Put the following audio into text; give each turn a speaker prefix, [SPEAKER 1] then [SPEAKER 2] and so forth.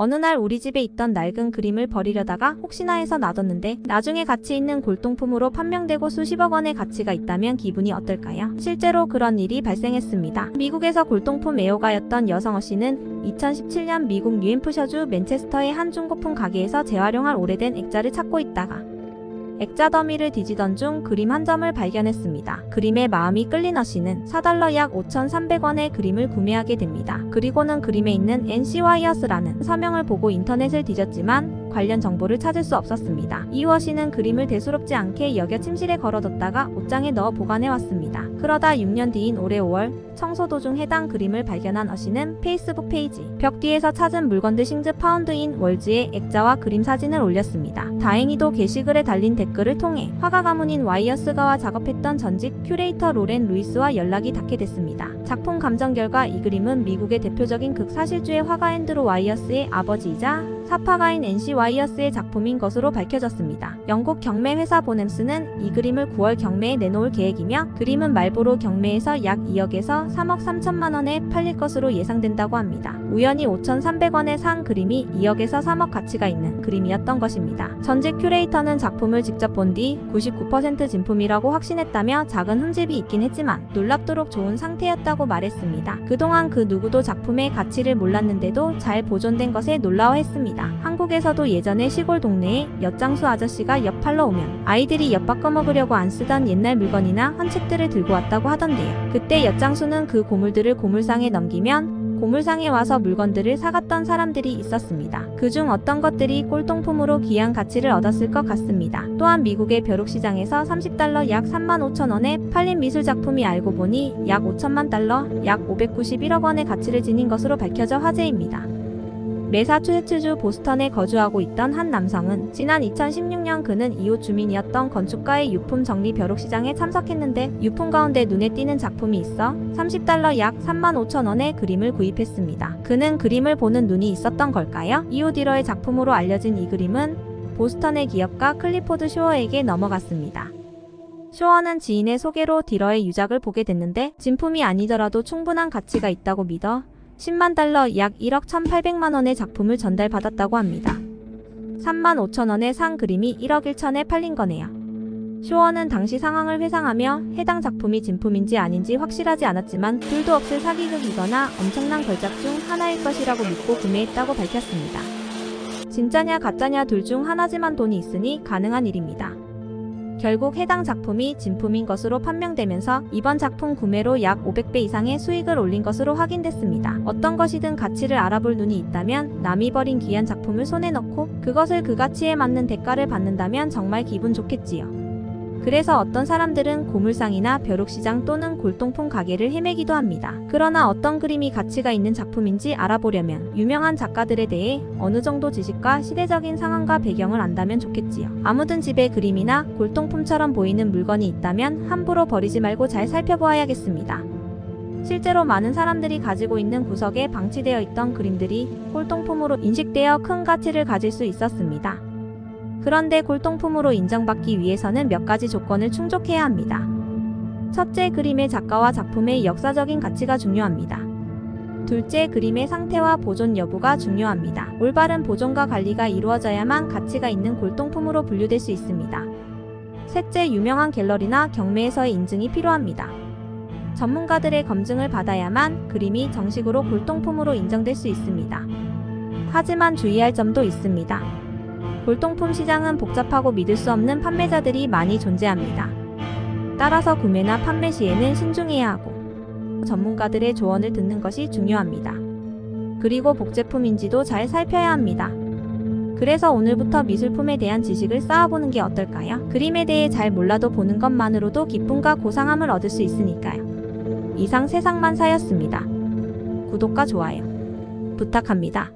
[SPEAKER 1] 어느 날 우리 집에 있던 낡은 그림을 버리려다가 혹시나 해서 놔뒀는데 나중에 가치 있는 골동품으로 판명되고 수십억 원의 가치가 있다면 기분이 어떨까요? 실제로 그런 일이 발생했습니다. 미국에서 골동품 애호가였던 여성어 씨는 2017년 미국 뉴햄프셔주 맨체스터의 한 중고품 가게에서 재활용할 오래된 액자를 찾고 있다가 액자 더미를 뒤지던 중 그림 한 점을 발견했습니다. 그림에 마음이 끌린 어 씨는 $4 약 5,300원의 그림을 구매하게 됩니다. 그리고는 그림에 있는 NC 와이어스라는 서명을 보고 인터넷을 뒤졌지만 관련 정보를 찾을 수 없었습니다. 이후 어 씨는 그림을 대수롭지 않게 여겨 침실에 걸어뒀다가 옷장에 넣어 보관해왔습니다. 그러다 6년 뒤인 올해 5월 청소 도중 해당 그림을 발견한 어 씨는 페이스북 페이지 벽 뒤에서 찾은 물건들 싱즈 파운드인 월즈의 액자와 그림 사진을 올렸습니다. 다행히도 게시글에 달린 댓글을 통해 화가 가문인 와이어스가와 작업했던 전직 큐레이터 로렌 루이스와 연락이 닿게 됐습니다. 작품 감정 결과 이 그림은 미국의 대표적인 극사실주의 화가 앤드루 와이어스의 아버지이자 사파가인 NC 와이어스의 작품인 것으로 밝혀졌습니다. 영국 경매 회사 보넴스는 이 그림을 9월 경매에 내놓을 계획이며 그림은 말보로 경매에서 약 2억에서 3억 3천만 원에 팔릴 것으로 예상된다고 합니다. 우연히 5,300원에 산 그림이 2억에서 3억 가치가 있는 그림이었던 것입니다. 전직 큐레이터는 작품을 직접 본 뒤 99% 진품이라고 확신했다며 작은 흠집이 있긴 했지만 놀랍도록 좋은 상태였다고 말했습니다. 그동안 그 누구도 작품의 가치를 몰랐는데도 잘 보존된 것에 놀라워했습니다. 한국에서도 예전에 시골 동네에 엿장수 아저씨가 엿 팔러 오면 아이들이 엿 바꿔 먹으려고 안 쓰던 옛날 물건이나 헌책들을 들고 왔다고 하던데요. 그때 엿장수는 그 고물들을 고물상에 넘기면 고물상에 와서 물건들을 사갔던 사람들이 있었습니다. 그중 어떤 것들이 꼴통품으로 귀한 가치를 얻었을 것 같습니다. 또한 미국의 벼룩시장에서 $30 약 35,000원에 팔린 미술작품이 알고 보니 약 5천만 달러 약 591억 원의 가치를 지닌 것으로 밝혀져 화제입니다. 매사추세츠주 보스턴에 거주하고 있던 한 남성은 지난 2016년 그는 이웃 주민이었던 건축가의 유품 정리 벼룩시장에 참석했는데 유품 가운데 눈에 띄는 작품이 있어 $30 약 35,000원의 그림을 구입했습니다. 그는 그림을 보는 눈이 있었던 걸까요? 이웃 딜러의 작품으로 알려진 이 그림은 보스턴의 기업가 클리포드 쇼어에게 넘어갔습니다. 쇼어는 지인의 소개로 딜러의 유작을 보게 됐는데 진품이 아니더라도 충분한 가치가 있다고 믿어 $10만 약 1억 1,800만 원의 작품을 전달받았다고 합니다. 35,000원에 산 그림이 1억 1천에 팔린 거네요. 쇼어는 당시 상황을 회상하며 해당 작품이 진품인지 아닌지 확실하지 않았지만 둘도 없을 사기극이거나 엄청난 걸작 중 하나일 것이라고 믿고 구매했다고 밝혔습니다. 진짜냐 가짜냐 둘 중 하나지만 돈이 있으니 가능한 일입니다. 결국 해당 작품이 진품인 것으로 판명되면서 이번 작품 구매로 약 500배 이상의 수익을 올린 것으로 확인됐습니다. 어떤 것이든 가치를 알아볼 눈이 있다면 남이 버린 귀한 작품을 손에 넣고 그것을 그 가치에 맞는 대가를 받는다면 정말 기분 좋겠지요. 그래서 어떤 사람들은 고물상이나 벼룩시장 또는 골동품 가게를 헤매기도 합니다. 그러나 어떤 그림이 가치가 있는 작품인지 알아보려면 유명한 작가들에 대해 어느 정도 지식과 시대적인 상황과 배경을 안다면 좋겠지요. 아무든 집에 그림이나 골동품처럼 보이는 물건이 있다면 함부로 버리지 말고 잘 살펴보아야겠습니다. 실제로 많은 사람들이 가지고 있는 구석에 방치되어 있던 그림들이 골동품으로 인식되어 큰 가치를 가질 수 있었습니다. 그런데 골동품으로 인정받기 위해서는 몇 가지 조건을 충족해야 합니다. 첫째, 그림의 작가와 작품의 역사적인 가치가 중요합니다. 둘째, 그림의 상태와 보존 여부가 중요합니다. 올바른 보존과 관리가 이루어져야만 가치가 있는 골동품으로 분류될 수 있습니다. 셋째, 유명한 갤러리나 경매에서의 인증이 필요합니다. 전문가들의 검증을 받아야만 그림이 정식으로 골동품으로 인정될 수 있습니다. 하지만 주의할 점도 있습니다. 골동품 시장은 복잡하고 믿을 수 없는 판매자들이 많이 존재합니다. 따라서 구매나 판매 시에는 신중해야 하고 전문가들의 조언을 듣는 것이 중요합니다. 그리고 복제품인지도 잘 살펴야 합니다. 그래서 오늘부터 미술품에 대한 지식을 쌓아보는 게 어떨까요? 그림에 대해 잘 몰라도 보는 것만으로도 기쁨과 고상함을 얻을 수 있으니까요. 이상 세상만사였습니다. 구독과 좋아요 부탁합니다.